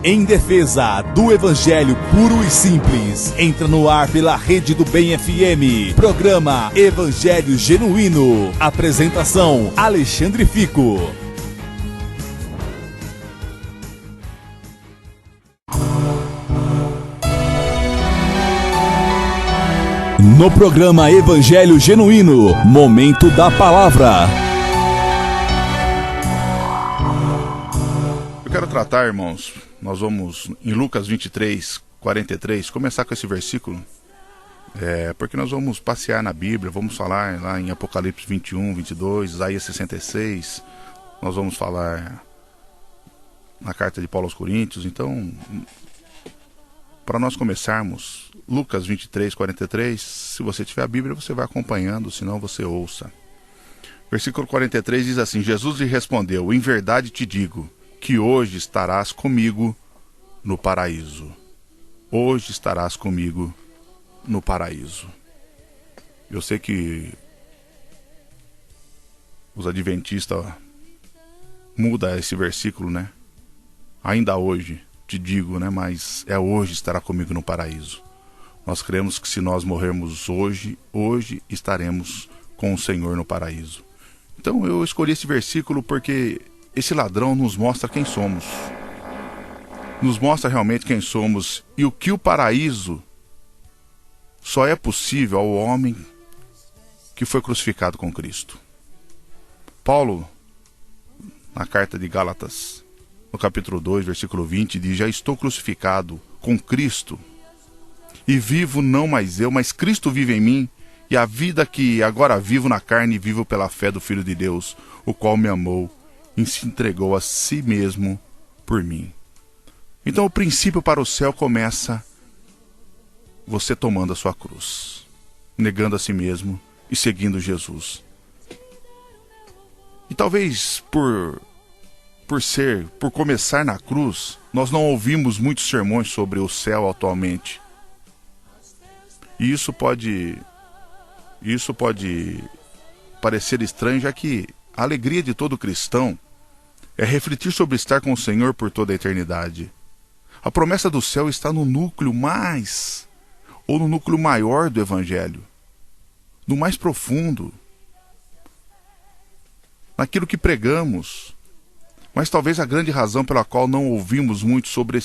Em defesa do Evangelho puro e simples, entra no ar pela Rede do Bem FM, programa Evangelho Genuíno. Apresentação: Alexandre Fico. No programa Evangelho Genuíno, momento da palavra. Eu quero tratar, irmãos, nós vamos em Lucas 23, 43, começar com esse versículo, porque nós vamos passear na Bíblia, vamos falar lá em Apocalipse 21, 22, Isaías 66, nós vamos falar na carta de Paulo aos Coríntios. Então, para nós começarmos, Lucas 23, 43, se você tiver a Bíblia, você vai acompanhando, senão você ouça. Versículo 43 diz assim: Jesus lhe respondeu: em verdade te digo, que hoje estarás comigo no paraíso. Hoje estarás comigo no paraíso. Eu sei que os adventistas mudam esse versículo, né? Ainda hoje te digo, né? Mas é hoje estará comigo no paraíso. Nós cremos que se nós morrermos hoje estaremos com o Senhor no paraíso. Então eu escolhi esse versículo porque esse ladrão nos mostra quem somos. Nos mostra realmente quem somos e o que o paraíso só é possível ao homem que foi crucificado com Cristo. Paulo, na carta de Gálatas, no capítulo 2, versículo 20, diz: já estou crucificado com Cristo, e vivo não mais eu, mas Cristo vive em mim, e a vida que agora vivo na carne, vivo pela fé do Filho de Deus, o qual me amou e se entregou a si mesmo por mim. Então o princípio para o céu começa você tomando a sua cruz, negando a si mesmo e seguindo Jesus. E talvez por começar na cruz, nós não ouvimos muitos sermões sobre o céu atualmente. E isso pode parecer estranho, já que a alegria de todo cristão é refletir sobre estar com o Senhor por toda a eternidade. A promessa do céu está no núcleo no núcleo maior do Evangelho, no mais profundo, naquilo que pregamos. Mas talvez a grande razão pela qual não ouvimos muito sobre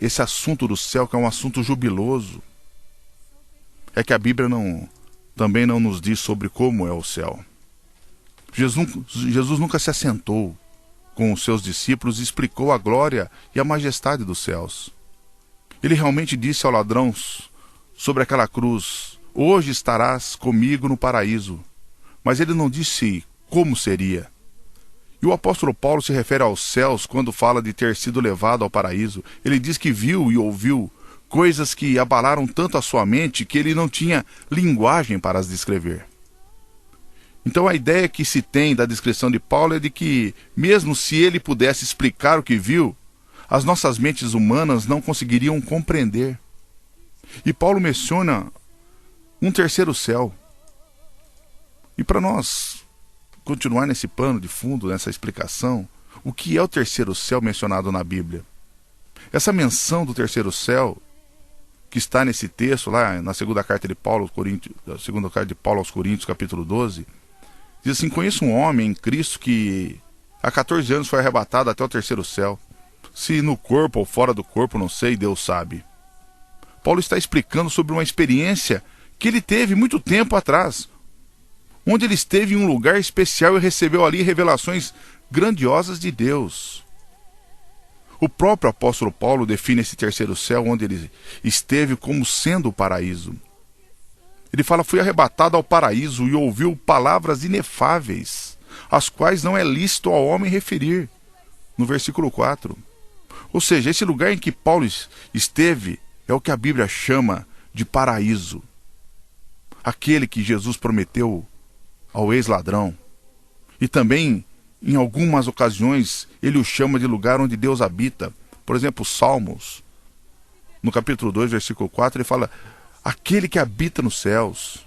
esse assunto do céu, que é um assunto jubiloso, é que a Bíblia também não nos diz sobre como é o céu. Jesus nunca se assentou com os seus discípulos e explicou a glória e a majestade dos céus. Ele realmente disse ao ladrão sobre aquela cruz: hoje estarás comigo no paraíso. Mas ele não disse como seria. E o apóstolo Paulo se refere aos céus quando fala de ter sido levado ao paraíso. Ele diz que viu e ouviu coisas que abalaram tanto a sua mente que ele não tinha linguagem para as descrever. Então a ideia que se tem da descrição de Paulo é de que, mesmo se ele pudesse explicar o que viu, as nossas mentes humanas não conseguiriam compreender. E Paulo menciona um terceiro céu. E para nós continuar nesse pano de fundo, nessa explicação, o que é o terceiro céu mencionado na Bíblia? Essa menção do terceiro céu, que está nesse texto, lá na segunda carta de Paulo aos Coríntios, capítulo 12, diz assim: conheço um homem em Cristo que há 14 anos foi arrebatado até o terceiro céu. Se no corpo ou fora do corpo, não sei, Deus sabe. Paulo está explicando sobre uma experiência que ele teve muito tempo atrás, onde ele esteve em um lugar especial e recebeu ali revelações grandiosas de Deus. O próprio apóstolo Paulo define esse terceiro céu onde ele esteve como sendo o paraíso. Ele fala: fui arrebatado ao paraíso e ouviu palavras inefáveis, as quais não é lícito ao homem referir. No versículo 4. Ou seja, esse lugar em que Paulo esteve é o que a Bíblia chama de paraíso. Aquele que Jesus prometeu ao ex-ladrão. E também, em algumas ocasiões, ele o chama de lugar onde Deus habita. Por exemplo, Salmos, no capítulo 2, versículo 4, ele fala: aquele que habita nos céus.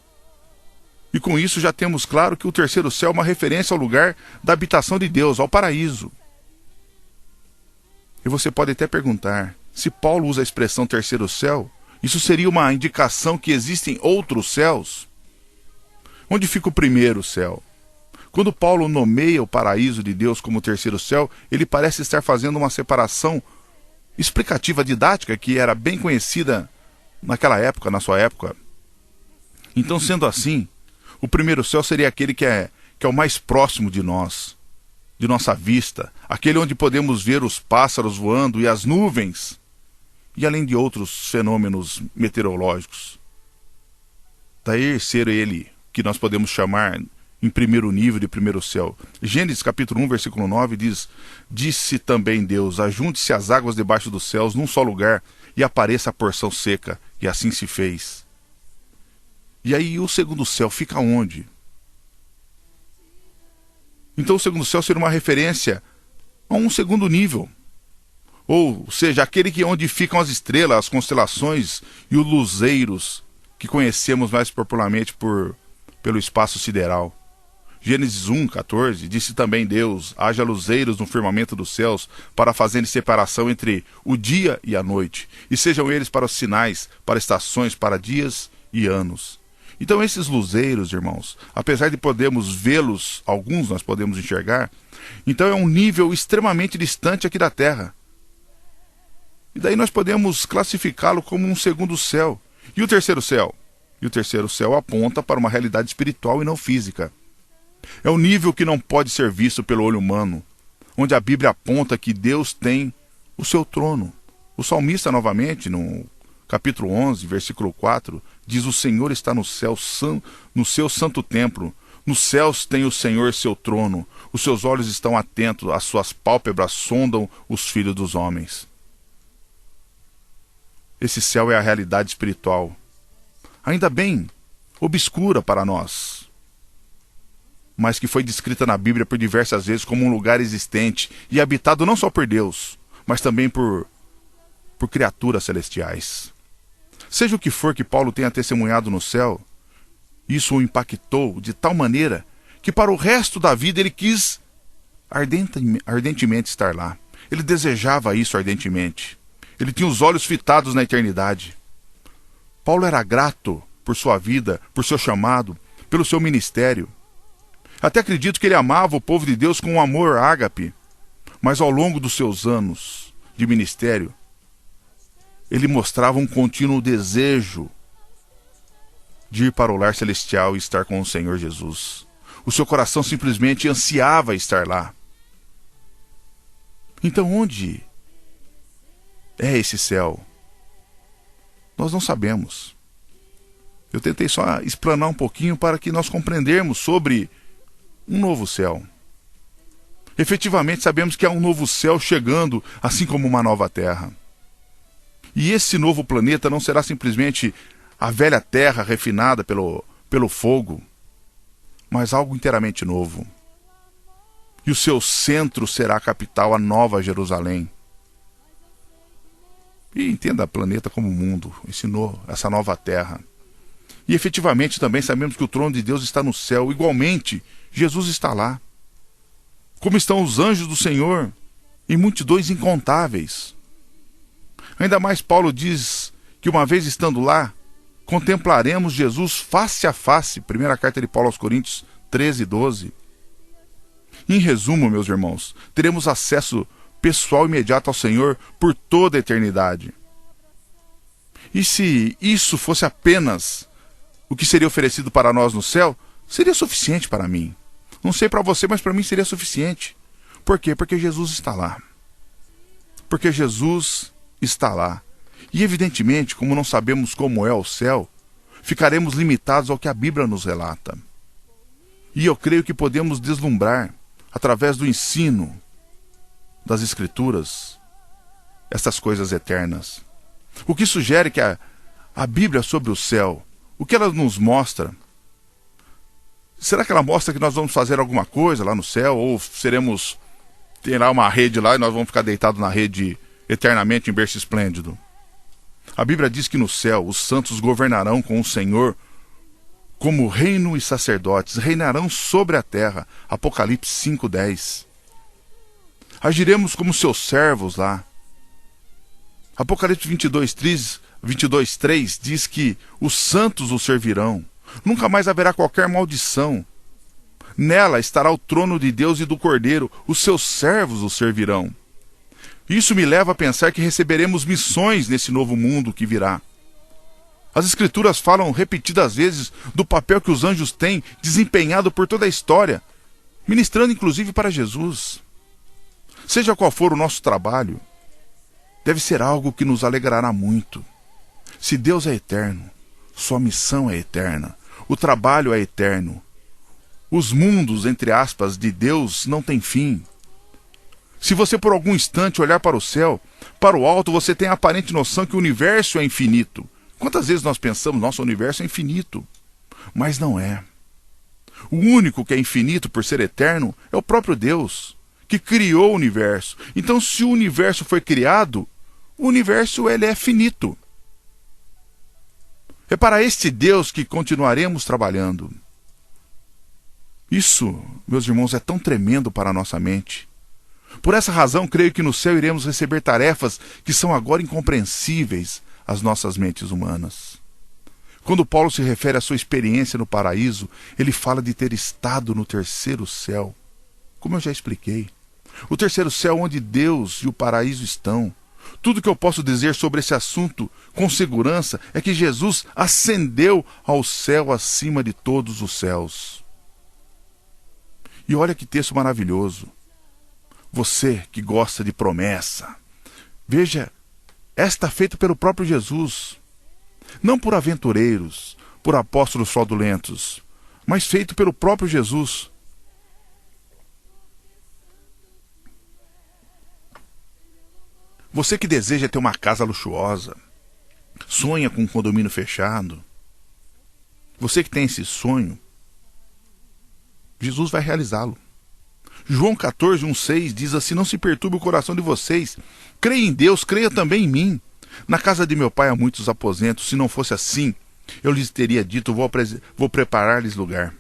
E com isso já temos claro que o terceiro céu é uma referência ao lugar da habitação de Deus, ao paraíso. E você pode até perguntar, se Paulo usa a expressão terceiro céu, isso seria uma indicação que existem outros céus? Onde fica o primeiro céu? Quando Paulo nomeia o paraíso de Deus como terceiro céu, ele parece estar fazendo uma separação explicativa didática que era bem conhecida naquela época, na sua época. Então, sendo assim, o primeiro céu seria aquele que é o mais próximo de nós, de nossa vista, aquele onde podemos ver os pássaros voando e as nuvens, e além de outros fenômenos meteorológicos. Daí ser ele que nós podemos chamar em primeiro nível de primeiro céu. Gênesis capítulo 1, versículo 9 diz: Disse também Deus, ajunte-se as águas debaixo dos céus num só lugar, e apareça a porção seca, e assim se fez. E aí o segundo céu fica onde? Então o segundo céu seria uma referência a um segundo nível. Ou seja, aquele que onde ficam as estrelas, as constelações e os luzeiros que conhecemos mais popularmente pelo espaço sideral. Gênesis 1, 14, disse também Deus, haja luzeiros no firmamento dos céus para fazerem separação entre o dia e a noite, e sejam eles para os sinais, para estações, para dias e anos. Então esses luzeiros, irmãos, apesar de podermos vê-los, alguns nós podemos enxergar, então é um nível extremamente distante aqui da Terra. E daí nós podemos classificá-lo como um segundo céu. E o terceiro céu? E o terceiro céu aponta para uma realidade espiritual e não física. É um nível que não pode ser visto pelo olho humano, onde a Bíblia aponta que Deus tem o seu trono. O salmista, novamente, no capítulo 11, versículo 4, diz: O Senhor está no céu, no seu santo templo. Nos céus tem o Senhor seu trono. Os seus olhos estão atentos, as suas pálpebras sondam os filhos dos homens. Esse céu é a realidade espiritual, ainda bem obscura para nós, mas que foi descrita na Bíblia por diversas vezes como um lugar existente e habitado não só por Deus, mas também por criaturas celestiais. Seja o que for que Paulo tenha testemunhado no céu, isso o impactou de tal maneira que para o resto da vida ele quis ardentemente estar lá. Ele desejava isso ardentemente. Ele tinha os olhos fitados na eternidade. Paulo era grato por sua vida, por seu chamado, pelo seu ministério. Até acredito que ele amava o povo de Deus com um amor ágape, mas ao longo dos seus anos de ministério, ele mostrava um contínuo desejo de ir para o lar celestial e estar com o Senhor Jesus. O seu coração simplesmente ansiava estar lá. Então onde é esse céu? Nós não sabemos. Eu tentei só explanar um pouquinho para que nós compreendermos sobre um novo céu. Efetivamente sabemos que há um novo céu chegando, assim como uma nova terra. E esse novo planeta não será simplesmente a velha terra refinada pelo fogo, mas algo inteiramente novo. E o seu centro será a capital, a Nova Jerusalém. E entenda planeta como mundo, essa nova terra. E efetivamente também sabemos que o trono de Deus está no céu. Igualmente, Jesus está lá. Como estão os anjos do Senhor, em multidões incontáveis. Ainda mais Paulo diz que uma vez estando lá, contemplaremos Jesus face a face. Primeira carta de Paulo aos Coríntios 13, 12. Em resumo, meus irmãos, teremos acesso pessoal imediato ao Senhor por toda a eternidade. E se isso fosse apenas o que seria oferecido para nós no céu, seria suficiente para mim. Não sei para você, mas para mim seria suficiente. Por quê? Porque Jesus está lá. Porque Jesus está lá. E evidentemente, como não sabemos como é o céu, ficaremos limitados ao que a Bíblia nos relata. E eu creio que podemos deslumbrar, através do ensino das Escrituras, essas coisas eternas. O que sugere que a Bíblia sobre o céu, o que ela nos mostra? Será que ela mostra que nós vamos fazer alguma coisa lá no céu? Ou terá uma rede lá e nós vamos ficar deitados na rede eternamente em berço esplêndido? A Bíblia diz que no céu os santos governarão com o Senhor como reino e sacerdotes, reinarão sobre a terra. Apocalipse 5:10. Agiremos como seus servos lá, Apocalipse 22:3 diz que os santos o servirão. Nunca mais haverá qualquer maldição. Nela estará o trono de Deus e do Cordeiro. Os seus servos o servirão. Isso me leva a pensar que receberemos missões nesse novo mundo que virá. As Escrituras falam repetidas vezes do papel que os anjos têm desempenhado por toda a história, ministrando inclusive para Jesus. Seja qual for o nosso trabalho, deve ser algo que nos alegrará muito. Se Deus é eterno, sua missão é eterna, o trabalho é eterno. Os mundos, entre aspas, de Deus não têm fim. Se você por algum instante olhar para o céu, para o alto, você tem a aparente noção que o universo é infinito. Quantas vezes nós pensamos, nosso universo é infinito? Mas não é. O único que é infinito por ser eterno é o próprio Deus, que criou o universo. Então, se o universo foi criado, o universo ele é finito. É para este Deus que continuaremos trabalhando. Isso, meus irmãos, é tão tremendo para a nossa mente. Por essa razão, creio que no céu iremos receber tarefas que são agora incompreensíveis às nossas mentes humanas. Quando Paulo se refere à sua experiência no paraíso, ele fala de ter estado no terceiro céu. Como eu já expliquei, o terceiro céu onde Deus e o paraíso estão. Tudo que eu posso dizer sobre esse assunto com segurança é que Jesus ascendeu ao céu acima de todos os céus. E olha que texto maravilhoso. Você que gosta de promessa, veja, esta feita pelo próprio Jesus, não por aventureiros, por apóstolos fraudulentos, mas feito pelo próprio Jesus. Você que deseja ter uma casa luxuosa, sonha com um condomínio fechado, você que tem esse sonho, Jesus vai realizá-lo. João 14:1-6 diz assim: não se perturbe o coração de vocês, creia em Deus, creia também em mim. Na casa de meu pai há muitos aposentos, se não fosse assim, eu lhes teria dito, vou preparar-lhes lugar.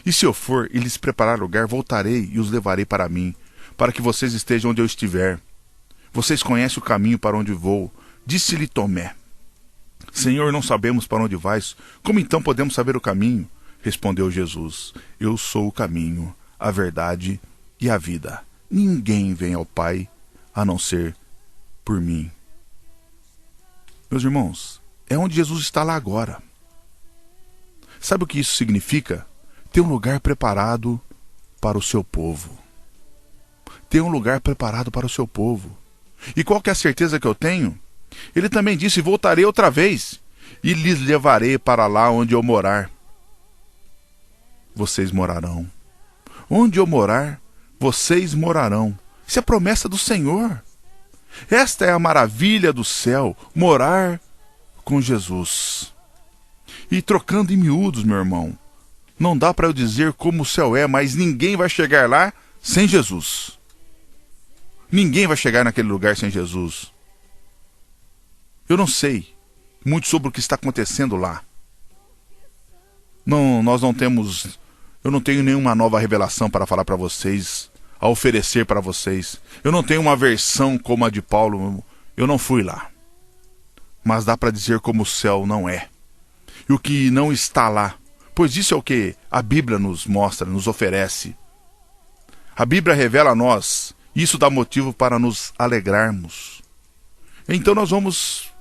E se eu for e lhes preparar lugar, voltarei e os levarei para mim, para que vocês estejam onde eu estiver. Vocês conhecem o caminho para onde vou. Disse-lhe Tomé: Senhor, não sabemos para onde vais, como então podemos saber o caminho? Respondeu Jesus: eu sou o caminho, a verdade e a vida. Ninguém vem ao Pai a não ser por mim. Meus irmãos, é onde Jesus está lá agora. Sabe o que isso significa? Ter um lugar preparado para o seu povo. Ter um lugar preparado para o seu povo. E qual que é a certeza que eu tenho? Ele também disse: voltarei outra vez e lhes levarei para lá onde eu morar. Vocês morarão. Onde eu morar, vocês morarão. Isso é a promessa do Senhor. Esta é a maravilha do céu, morar com Jesus. E trocando em miúdos, meu irmão, não dá para eu dizer como o céu é, mas ninguém vai chegar lá sem Jesus. Ninguém vai chegar naquele lugar sem Jesus. Eu não sei muito sobre o que está acontecendo lá. Eu não tenho nenhuma nova revelação para falar para vocês, a oferecer para vocês. Eu não tenho uma versão como a de Paulo, eu não fui lá. Mas dá para dizer como o céu não é. E o que não está lá, pois isso é o que a Bíblia nos mostra, nos oferece. A Bíblia revela a nós, e isso dá motivo para nos alegrarmos. Então nós vamos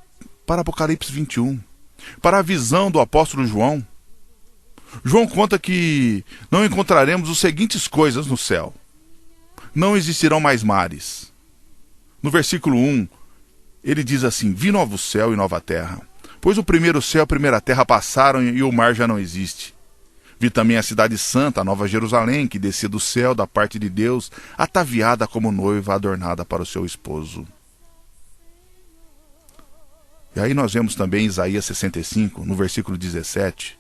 para Apocalipse 21, para a visão do apóstolo João. João conta que não encontraremos as seguintes coisas no céu. Não existirão mais mares. No versículo 1, ele diz assim: vi novo céu e nova terra, pois o primeiro céu e a primeira terra passaram e o mar já não existe. Vi também a cidade santa, a nova Jerusalém, que descia do céu da parte de Deus, ataviada como noiva adornada para o seu esposo. E aí nós vemos também Isaías 65, no versículo 17.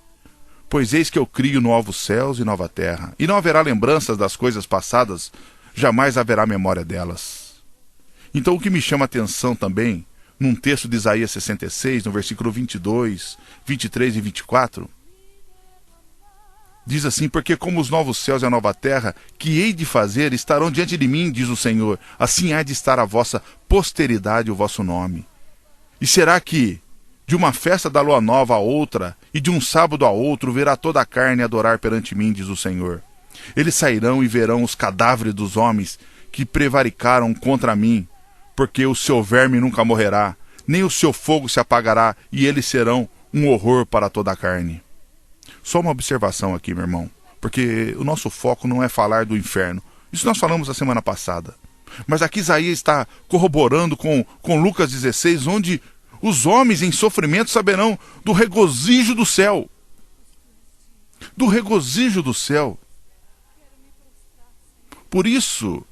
Pois eis que eu crio novos céus e nova terra, e não haverá lembranças das coisas passadas, jamais haverá memória delas. Então o que me chama a atenção também, num texto de Isaías 66, no versículo 22, 23 e 24, Diz assim: porque como os novos céus e a nova terra, que hei de fazer, estarão diante de mim, diz o Senhor, assim há de estar a vossa posteridade, o vosso nome. E será que de uma festa da lua nova a outra, e de um sábado a outro, verá toda a carne adorar perante mim, diz o Senhor. Eles sairão e verão os cadáveres dos homens que prevaricaram contra mim, porque o seu verme nunca morrerá, nem o seu fogo se apagará, e eles serão um horror para toda a carne. Só uma observação aqui, meu irmão, porque o nosso foco não é falar do inferno. Isso nós falamos a semana passada. Mas aqui Isaías está corroborando com Lucas 16, onde os homens em sofrimento saberão do regozijo do céu. Do regozijo do céu. Por isso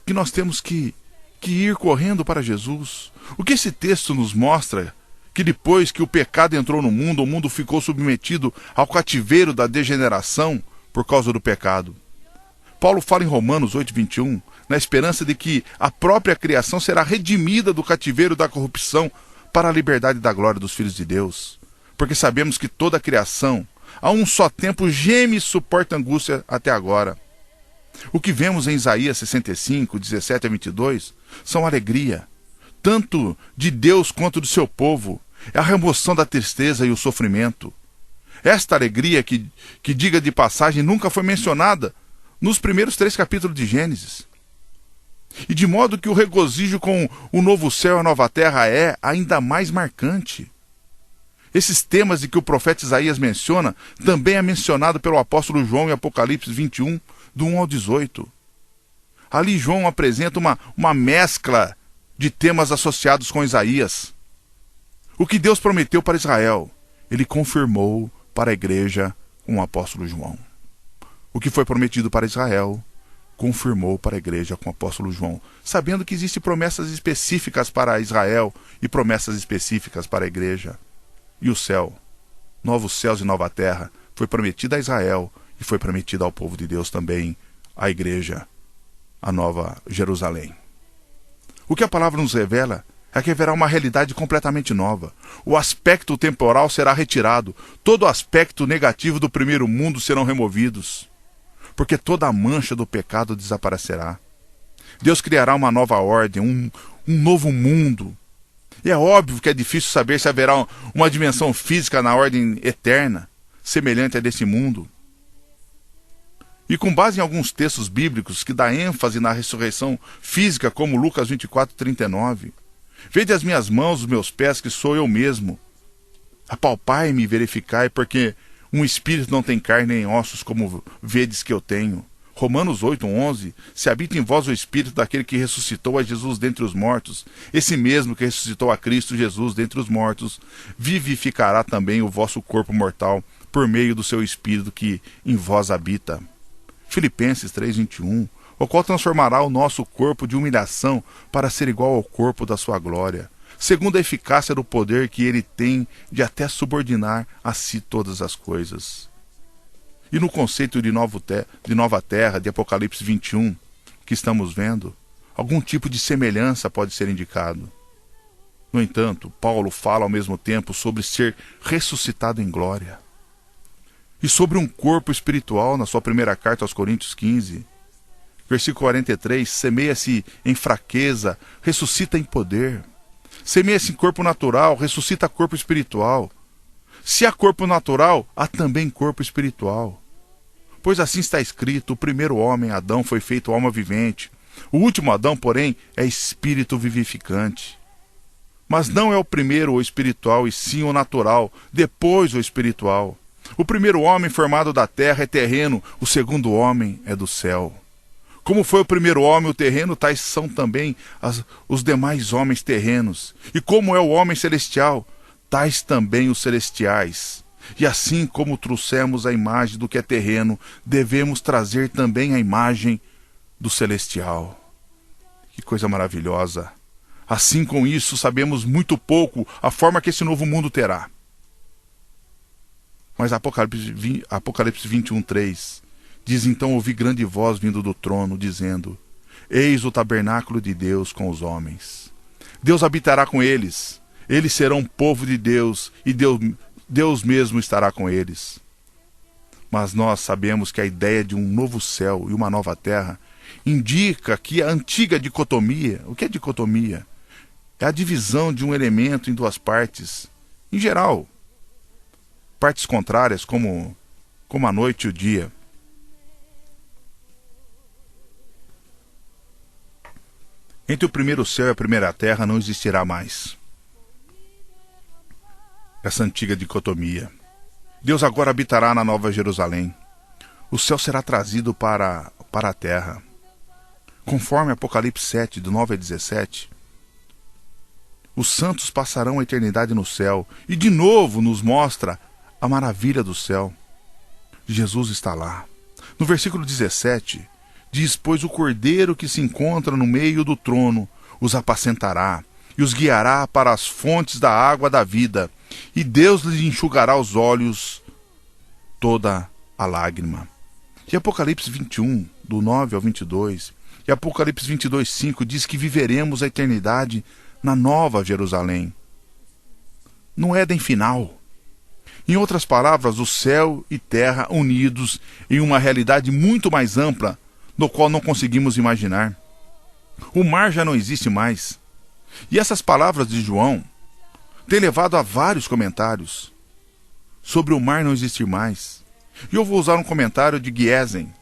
que nós temos que ir correndo para Jesus. O que esse texto nos mostra? Que depois que o pecado entrou no mundo, o mundo ficou submetido ao cativeiro da degeneração por causa do pecado. Paulo fala em Romanos 8:21, na esperança de que a própria criação será redimida do cativeiro da corrupção para a liberdade da glória dos filhos de Deus. Porque sabemos que toda a criação, a um só tempo, geme e suporta angústia até agora. O que vemos em Isaías 65, 17-22, são alegria, tanto de Deus quanto do seu povo. É a remoção da tristeza e o sofrimento. Esta alegria, que diga de passagem, nunca foi mencionada nos primeiros 3 capítulos de Gênesis. E de modo que o regozijo com o novo céu e a nova terra é ainda mais marcante. Esses temas de que o profeta Isaías menciona, também é mencionado pelo apóstolo João em Apocalipse 21, do 1 ao 18. Ali João apresenta uma mescla de temas associados com Isaías. O que Deus prometeu para Israel, ele confirmou para a igreja com o apóstolo João. O que foi prometido para Israel, confirmou para a igreja com o apóstolo João, sabendo que existem promessas específicas para Israel e promessas específicas para a igreja. E o céu, novos céus e nova terra, foi prometido a Israel e foi prometido ao povo de Deus também, à igreja, a nova Jerusalém. O que a palavra nos revela é que haverá uma realidade completamente nova. O aspecto temporal será retirado. Todo o aspecto negativo do primeiro mundo serão removidos. Porque toda a mancha do pecado desaparecerá. Deus criará uma nova ordem, um novo mundo. E é óbvio que é difícil saber se haverá uma dimensão física na ordem eterna, semelhante a desse mundo. E com base em alguns textos bíblicos que dá ênfase na ressurreição física, como Lucas 24:39, vede as minhas mãos, os meus pés, que sou eu mesmo. Apalpai-me e verificai, porque um espírito não tem carne nem ossos, como vedes que eu tenho. Romanos 8:11, se habita em vós o espírito daquele que ressuscitou a Jesus dentre os mortos, esse mesmo que ressuscitou a Cristo Jesus dentre os mortos, vivificará também o vosso corpo mortal, por meio do seu espírito que em vós habita. Filipenses 3:21, o qual transformará o nosso corpo de humilhação para ser igual ao corpo da sua glória, segundo a eficácia do poder que ele tem de até subordinar a si todas as coisas. E no conceito de nova terra, de Apocalipse 21, que estamos vendo, algum tipo de semelhança pode ser indicado. No entanto, Paulo fala ao mesmo tempo sobre ser ressuscitado em glória. E sobre um corpo espiritual, na sua primeira carta aos Coríntios 15, versículo 43, semeia-se em fraqueza, ressuscita em poder. Semeia-se em corpo natural, ressuscita corpo espiritual. Se há corpo natural, há também corpo espiritual. Pois assim está escrito, o primeiro homem, Adão, foi feito alma vivente. O último Adão, porém, é espírito vivificante. Mas não é o primeiro o espiritual, e sim o natural, depois o espiritual. O primeiro homem formado da terra é terreno, o segundo homem é do céu. Como foi o primeiro homem o terreno, tais são também os demais homens terrenos. E como é o homem celestial, tais também os celestiais. E assim como trouxemos a imagem do que é terreno, devemos trazer também a imagem do celestial. Que coisa maravilhosa! Assim, com isso, sabemos muito pouco a forma que esse novo mundo terá. Mas Apocalipse 21:3 diz: então ouvi grande voz vindo do trono, dizendo: eis o tabernáculo de Deus com os homens. Deus habitará com eles. Eles serão povo de Deus, e Deus Deus mesmo estará com eles. Mas nós sabemos que a ideia de um novo céu e uma nova terra indica que a antiga dicotomia, o que é dicotomia? É a divisão de um elemento em duas partes, em geral, partes contrárias como a noite e o dia. Entre o primeiro céu e a primeira terra não existirá mais essa antiga dicotomia. Deus agora habitará na Nova Jerusalém. O céu será trazido para a terra. Conforme Apocalipse 7, do 9 a 17, os santos passarão a eternidade no céu. E de novo nos mostra a maravilha do céu. Jesus está lá. No versículo 17, diz: pois o cordeiro que se encontra no meio do trono os apacentará e os guiará para as fontes da água da vida, e Deus lhes enxugará os olhos toda a lágrima. E Apocalipse 21, do 9 ao 22, e Apocalipse 22, 5 diz que viveremos a eternidade na Nova Jerusalém, no Éden final. Em outras palavras, o céu e terra unidos em uma realidade muito mais ampla, no qual não conseguimos imaginar. O mar já não existe mais. E essas palavras de João têm levado a vários comentários sobre o mar não existir mais. E eu vou usar um comentário de Giesen,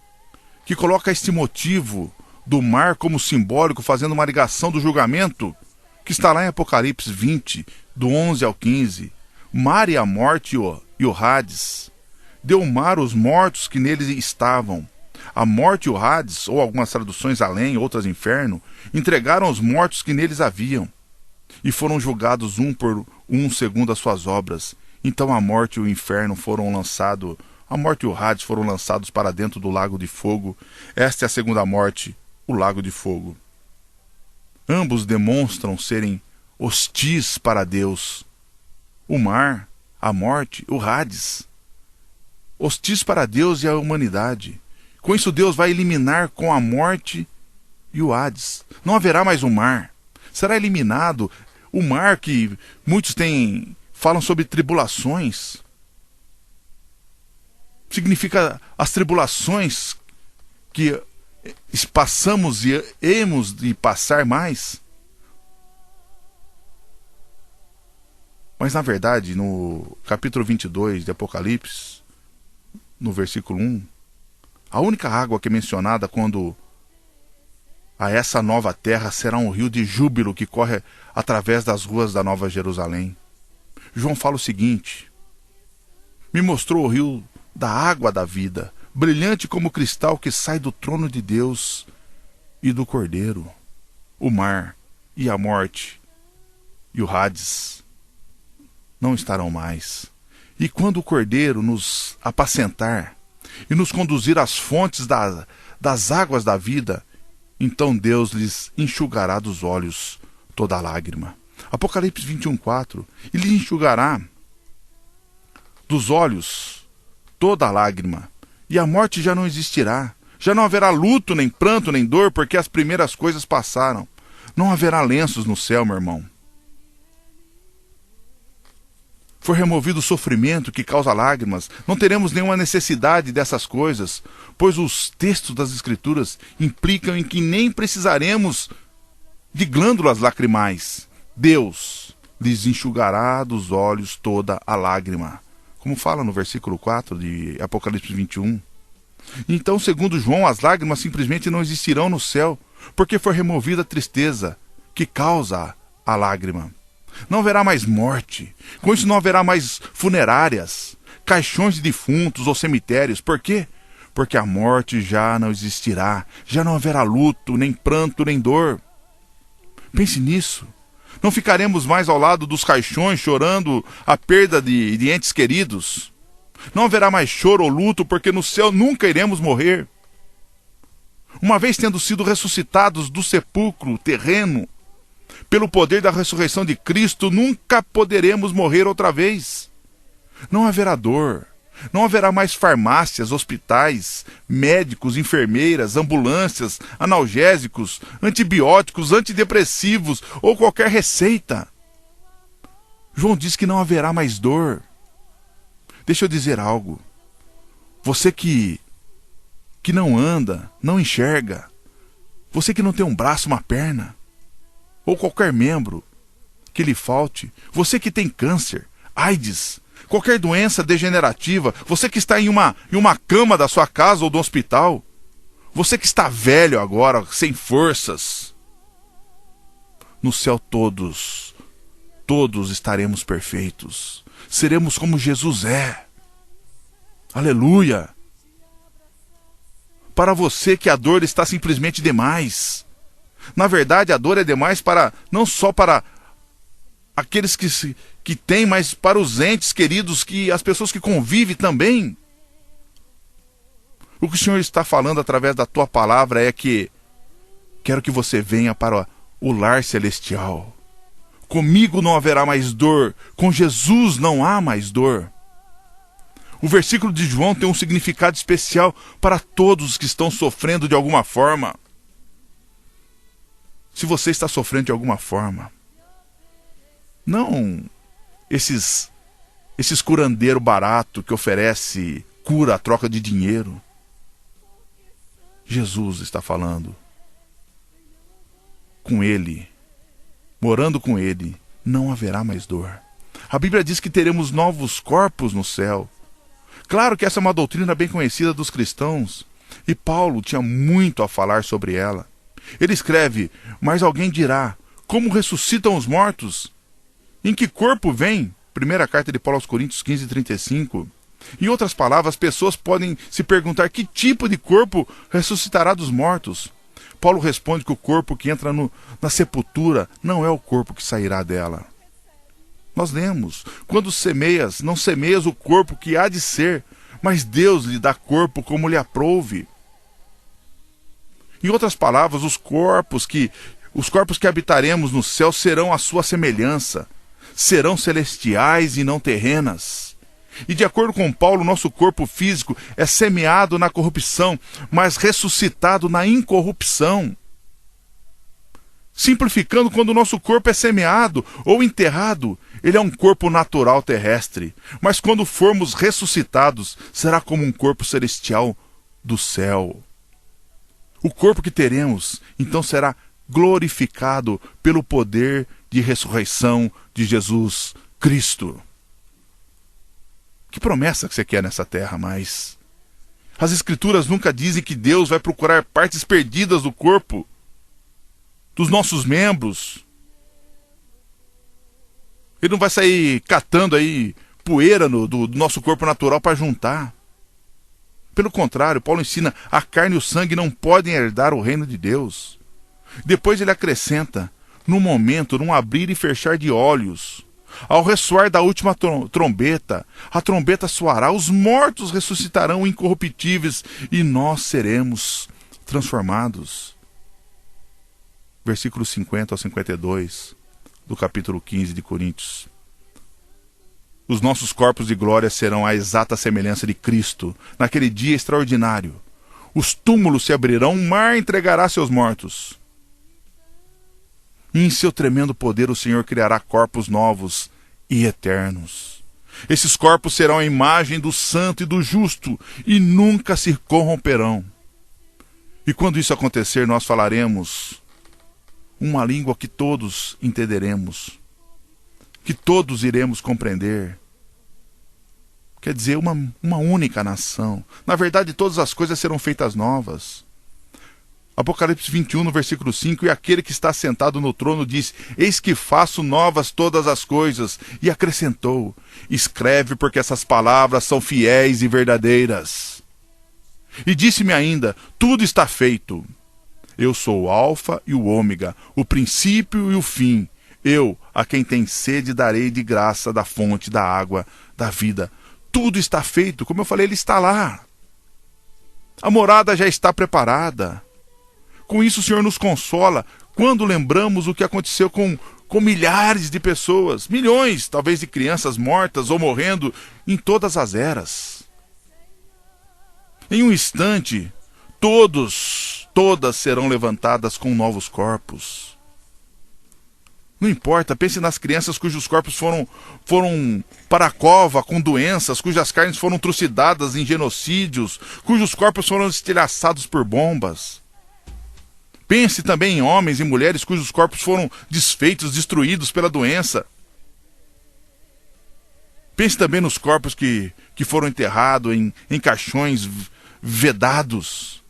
que coloca este motivo do mar como simbólico, fazendo uma ligação do julgamento, que está lá em Apocalipse 20, do 11 ao 15. Mar e a morte e o Hades. Deu o mar os mortos que neles estavam. A morte e o Hades, ou algumas traduções além, outras inferno, entregaram os mortos que neles haviam, e foram julgados um por um segundo as suas obras. Então a morte e o inferno foram lançados, a morte e o Hades foram lançados para dentro do lago de fogo. Esta é a segunda morte, o lago de fogo. Ambos demonstram serem hostis para Deus. O mar, a morte, o Hades, hostis para Deus e a humanidade. Com isso Deus vai eliminar com a morte e o Hades. Não haverá mais o mar. Será eliminado o mar, que muitos falam sobre tribulações. Significa as tribulações que passamos e hemos de passar mais. Mas na verdade, no capítulo 22 de Apocalipse, no versículo 1, a única água que é mencionada quando a essa nova terra será um rio de júbilo que corre através das ruas da Nova Jerusalém. João fala o seguinte: me mostrou o rio da água da vida, brilhante como cristal que sai do trono de Deus e do Cordeiro. O mar e a morte e o Hades não estarão mais. E quando o Cordeiro nos apacentar e nos conduzir às fontes das águas da vida, então Deus lhes enxugará dos olhos toda a lágrima. Apocalipse 21:4, e lhes enxugará dos olhos toda a lágrima, e a morte já não existirá. Já não haverá luto, nem pranto, nem dor, porque as primeiras coisas passaram. Não haverá lenços no céu, meu irmão. Foi removido o sofrimento que causa lágrimas. Não teremos nenhuma necessidade dessas coisas, pois os textos das Escrituras implicam em que nem precisaremos de glândulas lacrimais. Deus lhes enxugará dos olhos toda a lágrima, como fala no versículo 4 de Apocalipse 21. Então, segundo João, as lágrimas simplesmente não existirão no céu, porque foi removida a tristeza que causa a lágrima. Não haverá mais morte. Com isso não haverá mais funerárias, caixões de defuntos ou cemitérios. Por quê? Porque a morte já não existirá. Já não haverá luto, nem pranto, nem dor. Pense nisso. Não ficaremos mais ao lado dos caixões chorando a perda de entes queridos. Não haverá mais choro ou luto, porque no céu nunca iremos morrer. Uma vez tendo sido ressuscitados do sepulcro terreno, pelo poder da ressurreição de Cristo, nunca poderemos morrer outra vez. Não haverá dor. Não haverá mais farmácias, hospitais, médicos, enfermeiras, ambulâncias, analgésicos, antibióticos, antidepressivos ou qualquer receita. João diz que não haverá mais dor. Deixa eu dizer algo. Você que não anda, não enxerga, você que não tem um braço, uma perna, ou qualquer membro que lhe falte, você que tem câncer, AIDS, qualquer doença degenerativa, você que está em uma cama da sua casa ou do hospital, você que está velho agora, sem forças, no céu todos estaremos perfeitos, seremos como Jesus é. Aleluia! Para você que a dor está simplesmente demais. Na verdade, a dor é demais não só para aqueles que têm, mas para os entes queridos, as pessoas que convivem também. O que o Senhor está falando através da tua palavra é que quero que você venha para o lar celestial. Comigo não haverá mais dor, com Jesus não há mais dor. O versículo de João tem um significado especial para todos os que estão sofrendo de alguma forma. Se você está sofrendo de alguma forma, não esses curandeiros baratos que oferece cura à troca de dinheiro. Jesus está falando. Com Ele, morando com Ele, não haverá mais dor. A Bíblia diz que teremos novos corpos no céu. Claro que essa é uma doutrina bem conhecida dos cristãos, e Paulo tinha muito a falar sobre ela. Ele escreve, mas alguém dirá, como ressuscitam os mortos? Em que corpo vem? Primeira carta de Paulo aos Coríntios 15:35. Em outras palavras, as pessoas podem se perguntar que tipo de corpo ressuscitará dos mortos. Paulo responde que o corpo que entra na sepultura não é o corpo que sairá dela. Nós lemos, quando semeias, não semeias o corpo que há de ser, mas Deus lhe dá corpo como lhe aprouve. Em outras palavras, os corpos que habitaremos no céu serão a sua semelhança, serão celestiais e não terrenas. E de acordo com Paulo, nosso corpo físico é semeado na corrupção, mas ressuscitado na incorrupção. Simplificando, quando o nosso corpo é semeado ou enterrado, ele é um corpo natural terrestre. Mas quando formos ressuscitados, será como um corpo celestial do céu. O corpo que teremos, então, será glorificado pelo poder de ressurreição de Jesus Cristo. Que promessa que você quer nessa terra, mas as Escrituras nunca dizem que Deus vai procurar partes perdidas do corpo, dos nossos membros. Ele não vai sair catando aí poeira do nosso corpo natural para juntar. Pelo contrário, Paulo ensina, a carne e o sangue não podem herdar o reino de Deus. Depois ele acrescenta, no momento, num abrir e fechar de olhos, ao ressoar da última trombeta, a trombeta soará, os mortos ressuscitarão incorruptíveis e nós seremos transformados. Versículos 50 ao 52 do capítulo 15 de Coríntios. Os nossos corpos de glória serão a exata semelhança de Cristo naquele dia extraordinário. Os túmulos se abrirão, o mar entregará seus mortos. E em seu tremendo poder o Senhor criará corpos novos e eternos. Esses corpos serão a imagem do santo e do justo e nunca se corromperão. E quando isso acontecer, nós falaremos uma língua que todos entenderemos, que todos iremos compreender. Quer dizer, uma única nação. Na verdade, todas as coisas serão feitas novas. Apocalipse 21, no versículo 5, e aquele que está sentado no trono diz, eis que faço novas todas as coisas. E acrescentou, escreve porque essas palavras são fiéis e verdadeiras. E disse-me ainda, tudo está feito. Eu sou o Alfa e o Ômega, o princípio e o fim. Eu, a quem tem sede, darei de graça da fonte da água da vida. Tudo está feito, como eu falei, ele está lá. A morada já está preparada. Com isso o Senhor nos consola quando lembramos o que aconteceu com milhares de pessoas, milhões, talvez, de crianças mortas ou morrendo em todas as eras. Em um instante, todas serão levantadas com novos corpos. Não importa, pense nas crianças cujos corpos foram para a cova com doenças, cujas carnes foram trucidadas em genocídios, cujos corpos foram estilhaçados por bombas. Pense também em homens e mulheres cujos corpos foram desfeitos, destruídos pela doença. Pense também nos corpos que foram enterrados em caixões vedados.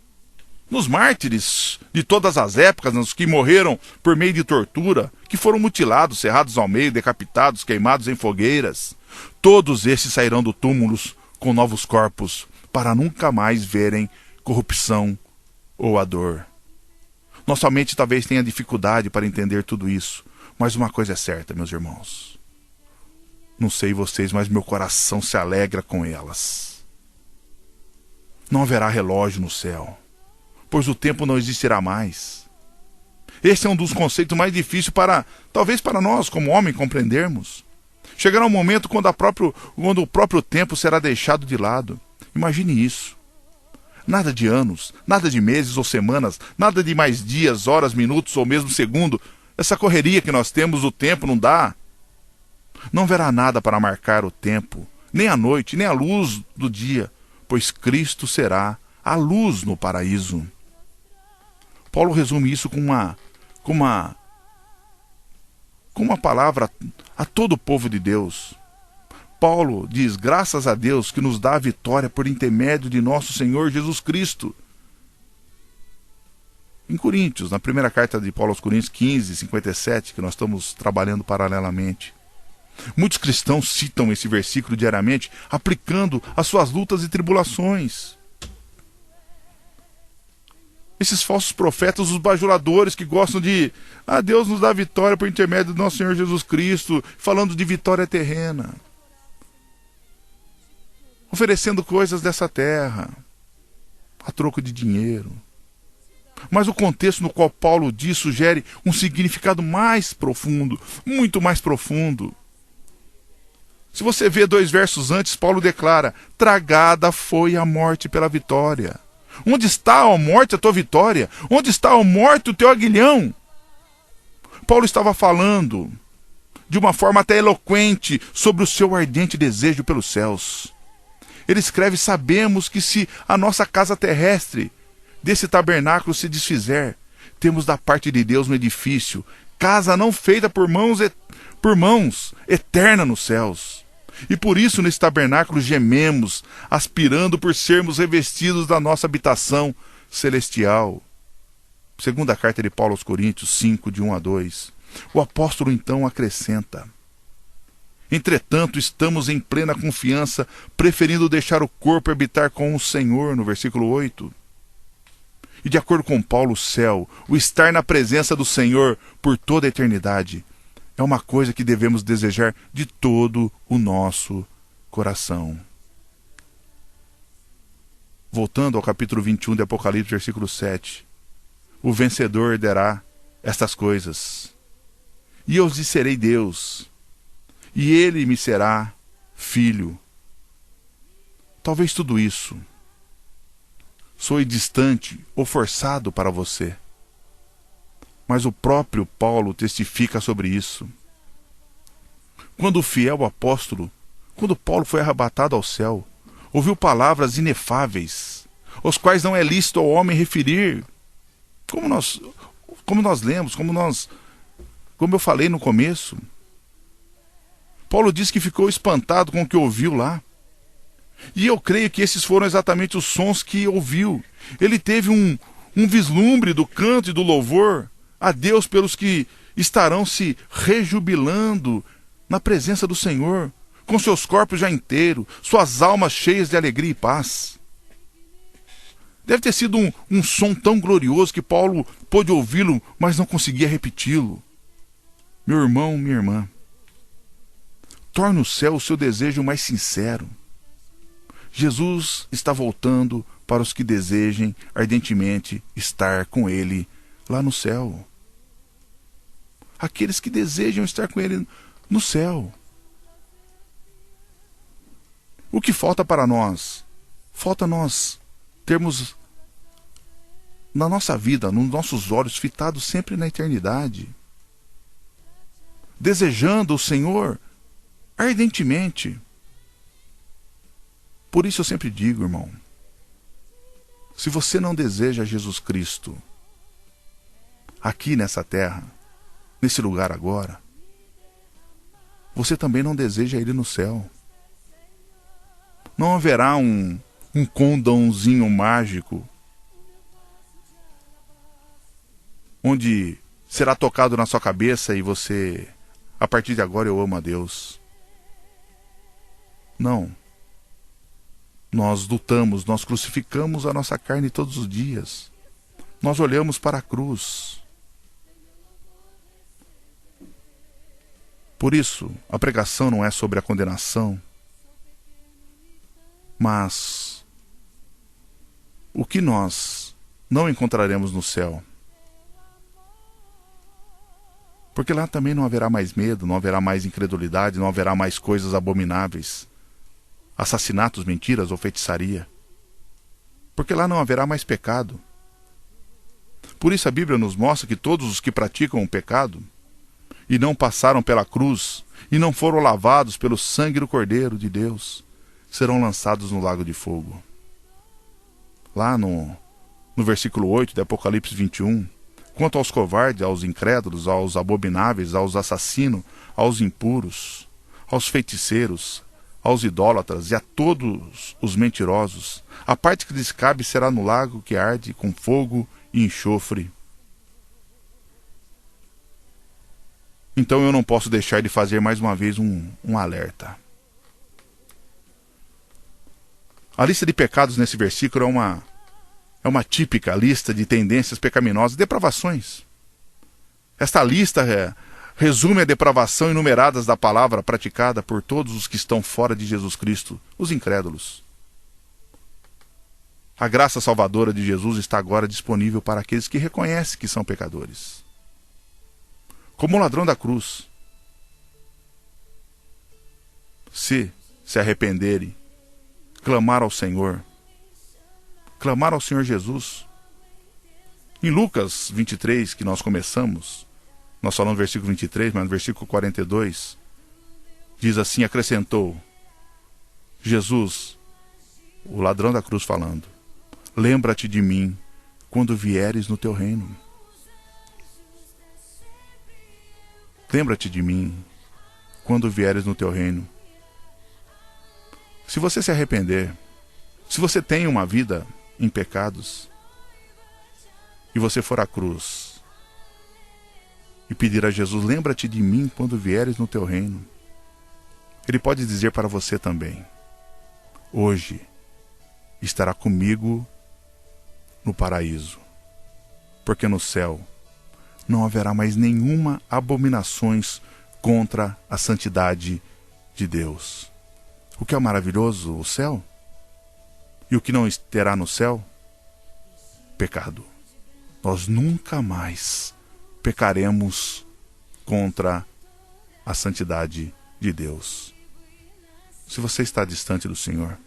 Nos mártires de todas as épocas, nos que morreram por meio de tortura, que foram mutilados, serrados ao meio, decapitados, queimados em fogueiras. Todos esses sairão do túmulo com novos corpos, para nunca mais verem corrupção ou a dor. Nossa mente talvez tenha dificuldade para entender tudo isso, mas uma coisa é certa, meus irmãos. Não sei vocês, mas meu coração se alegra com elas. Não haverá relógio no céu, pois o tempo não existirá mais. Esse é um dos conceitos mais difíceis talvez para nós, como homem, compreendermos. Chegará um momento quando o próprio tempo será deixado de lado. Imagine isso. Nada de anos, nada de meses ou semanas, nada de mais dias, horas, minutos ou mesmo segundo. Essa correria que nós temos, o tempo não dá. Não haverá nada para marcar o tempo, nem a noite, nem a luz do dia, pois Cristo será a luz no paraíso. Paulo resume isso com uma palavra a todo o povo de Deus. Paulo diz: graças a Deus que nos dá a vitória por intermédio de nosso Senhor Jesus Cristo. Em Coríntios, na primeira carta de Paulo aos Coríntios 15:57, que nós estamos trabalhando paralelamente. Muitos cristãos citam esse versículo diariamente, aplicando às suas lutas e tribulações. Esses falsos profetas, os bajuladores que gostam de Deus nos dá vitória por intermédio do nosso Senhor Jesus Cristo, falando de vitória terrena, oferecendo coisas dessa terra a troco de dinheiro. Mas o contexto no qual Paulo diz sugere um significado mais profundo, muito mais profundo. Se você vê 2 versos antes, Paulo declara: tragada foi a morte pela vitória. Onde está, ó morte, a tua vitória? Onde está, ó morte, o teu aguilhão? Paulo estava falando de uma forma até eloquente sobre o seu ardente desejo pelos céus. Ele escreve: sabemos que se a nossa casa terrestre desse tabernáculo se desfizer, temos da parte de Deus um edifício, casa não feita por mãos, eterna nos céus. E por isso nesse tabernáculo gememos, aspirando por sermos revestidos da nossa habitação celestial. Segunda carta de Paulo aos Coríntios 5, de 1-2. O apóstolo então acrescenta: entretanto, estamos em plena confiança, preferindo deixar o corpo habitar com o Senhor, no versículo 8. E de acordo com Paulo, o céu, o estar na presença do Senhor por toda a eternidade, é uma coisa que devemos desejar de todo o nosso coração. Voltando ao capítulo 21 de Apocalipse, versículo 7. O vencedor herdará estas coisas. E eu lhe serei Deus, e ele me será filho. Talvez tudo isso soe distante ou forçado para você. Mas o próprio Paulo testifica sobre isso. Quando o fiel apóstolo, quando Paulo foi arrebatado ao céu, ouviu palavras inefáveis, os quais não é lícito ao homem referir, como nós lemos, como eu falei no começo. Paulo diz que ficou espantado com o que ouviu lá. E eu creio que esses foram exatamente os sons que ouviu. Ele teve um vislumbre do canto e do louvor a Deus pelos que estarão se rejubilando na presença do Senhor, com seus corpos já inteiros, suas almas cheias de alegria e paz. Deve ter sido um som tão glorioso que Paulo pôde ouvi-lo, mas não conseguia repeti-lo. Meu irmão, minha irmã, torne o céu o seu desejo mais sincero. Jesus está voltando para os que desejem ardentemente estar com Ele lá no céu. Aqueles que desejam estar com Ele no céu. O que falta para nós? Falta nós termos na nossa vida, nos nossos olhos, fitados sempre na eternidade. desejando o Senhor ardentemente. Por isso eu sempre digo, irmão, se você não deseja Jesus Cristo aqui nessa terra, nesse lugar agora, você também não deseja Ele no céu. Não haverá um condãozinho mágico onde será tocado na sua cabeça e você, a partir de agora, eu amo a Deus. Não. Nós lutamos, nós crucificamos a nossa carne todos os dias. Nós olhamos para a cruz. Por isso, a pregação não é sobre a condenação, mas o que nós não encontraremos no céu. Porque lá também não haverá mais medo, não haverá mais incredulidade, não haverá mais coisas abomináveis, assassinatos, mentiras ou feitiçaria. Porque lá não haverá mais pecado. Por isso a Bíblia nos mostra que todos os que praticam o pecado e não passaram pela cruz e não foram lavados pelo sangue do Cordeiro de Deus serão lançados no lago de fogo. Lá no versículo 8 de Apocalipse 21, quanto aos covardes, aos incrédulos, aos abomináveis, aos assassinos, aos impuros, aos feiticeiros, aos idólatras e a todos os mentirosos, a parte que lhes cabe será no lago que arde com fogo e enxofre. Então eu não posso deixar de fazer mais uma vez um alerta. A lista de pecados nesse versículo é uma típica lista de tendências pecaminosas e depravações. Esta lista resume a depravação enumeradas da palavra praticada por todos os que estão fora de Jesus Cristo, os incrédulos. A graça salvadora de Jesus está agora disponível para aqueles que reconhecem que são pecadores. Como o ladrão da cruz, se arrependerem, clamar ao Senhor Jesus. Em Lucas 23, que nós começamos, nós falamos no versículo 23, mas no versículo 42, diz assim, acrescentou Jesus, o ladrão da cruz falando, lembra-te de mim quando vieres no teu reino. Lembra-te de mim quando vieres no teu reino. Se você se arrepender, se você tem uma vida em pecados, e você for à cruz e pedir a Jesus, lembra-te de mim quando vieres no teu reino, Ele pode dizer para você também, hoje estará comigo no paraíso, porque no céu não haverá mais nenhuma abominações contra a santidade de Deus. O que é maravilhoso, o céu. E o que não terá no céu? Pecado. Nós nunca mais pecaremos contra a santidade de Deus. Se você está distante do Senhor,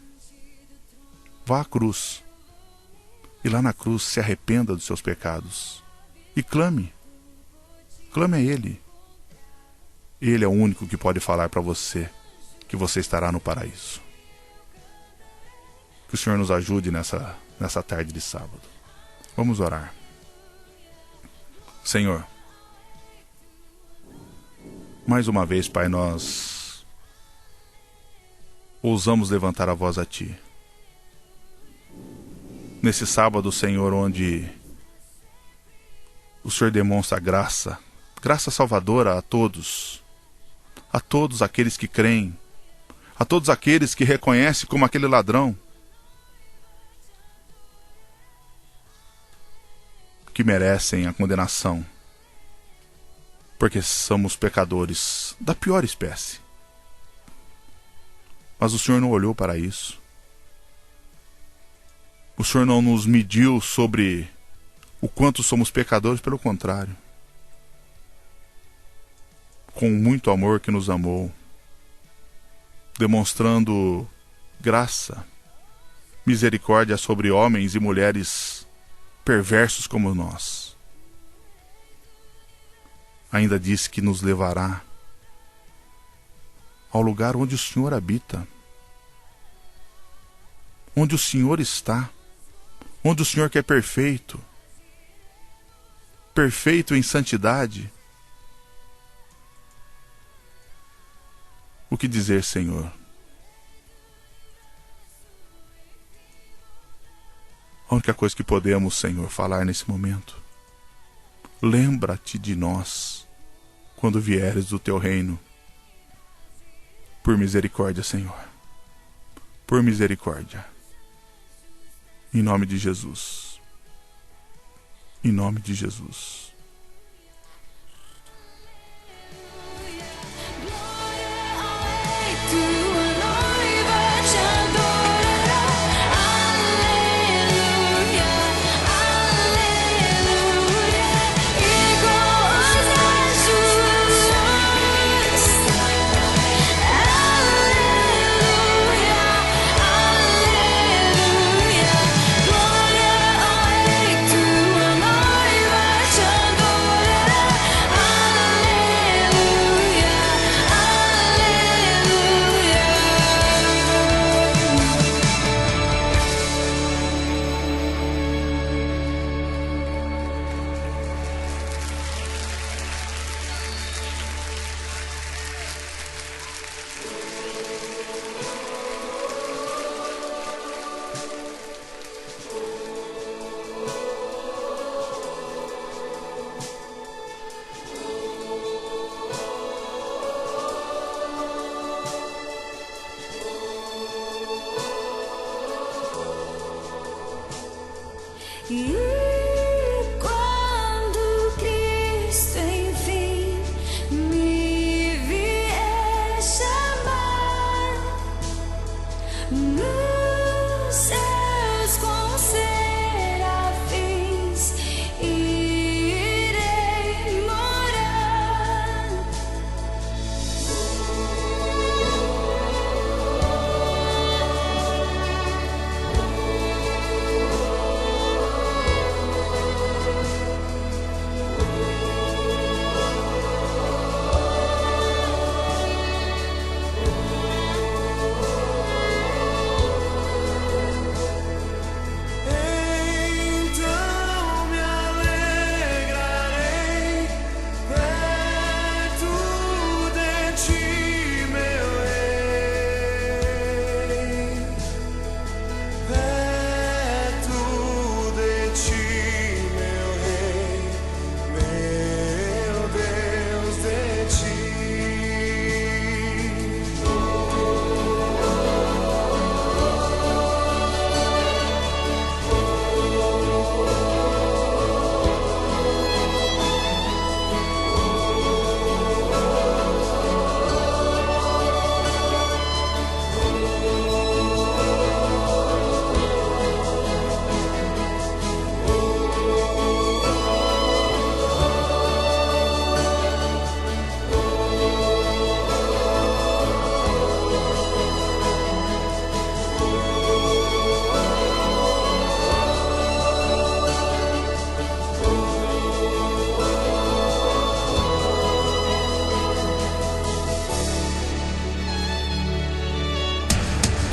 vá à cruz. E lá na cruz se arrependa dos seus pecados. E clame. Clame a Ele. Ele é o único que pode falar para você que você estará no paraíso. Que o Senhor nos ajude nessa tarde de sábado. Vamos orar. Senhor, mais uma vez, Pai, nós ousamos levantar a voz a Ti. Nesse sábado, Senhor, onde o Senhor demonstra graça salvadora a todos aqueles que creem, a todos aqueles que reconhecem como aquele ladrão que merecem a condenação, porque somos pecadores da pior espécie. Mas o Senhor não olhou para isso. O Senhor não nos mediu sobre o quanto somos pecadores, pelo contrário. Com muito amor que nos amou, demonstrando graça, misericórdia sobre homens e mulheres perversos como nós. Ainda disse que nos levará ao lugar onde o Senhor habita, onde o Senhor está, onde o Senhor que é perfeito, perfeito em santidade. O que dizer, Senhor? A única coisa que podemos, Senhor, falar nesse momento: lembra-te de nós quando vieres do teu reino. Por misericórdia, Senhor. Por misericórdia. Em nome de Jesus. Em nome de Jesus. E quando Cristo enfim me vier chamar nos céus com serafins, irei morar.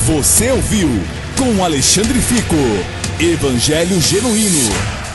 Você ouviu com Alexandre Fico, Evangelho Genuíno.